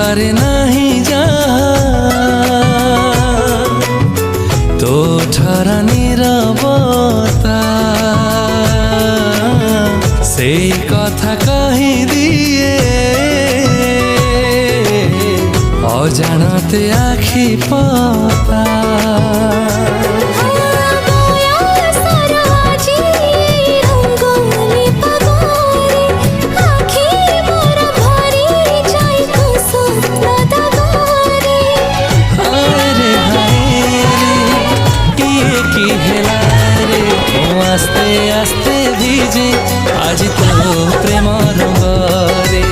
पारे नहीं जा तो ठरा नीरवता से कथा कही दिए अजानते आखि पता आस्ते आस्ते भीजे आज तो प्रेम रंगरे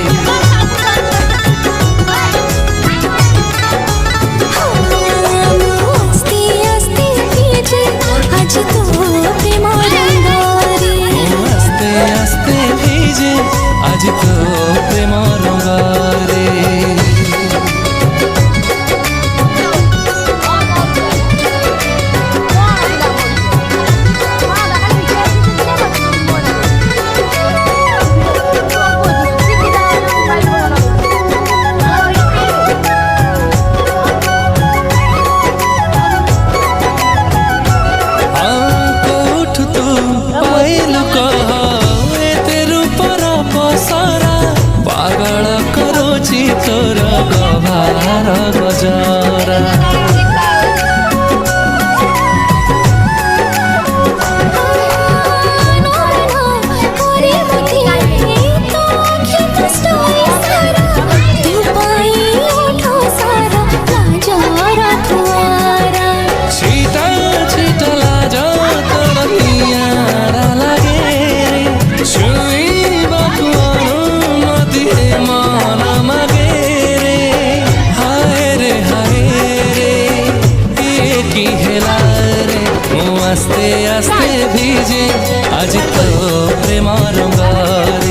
आस्ते आस्ते भीजे आज तो प्रेम रंगरे आस्ते आस्ते भीजे आज तो प्रेम रंगरे पागल करोची तोर गभार गजरा छीटा छीटा लाज तोर तियारा लागे छुईबाकु अनुमति मन मागे रे हाय रे ये की हेला रे मु आस्ते आस्ते भीजे आज तो प्रेम रंगरे।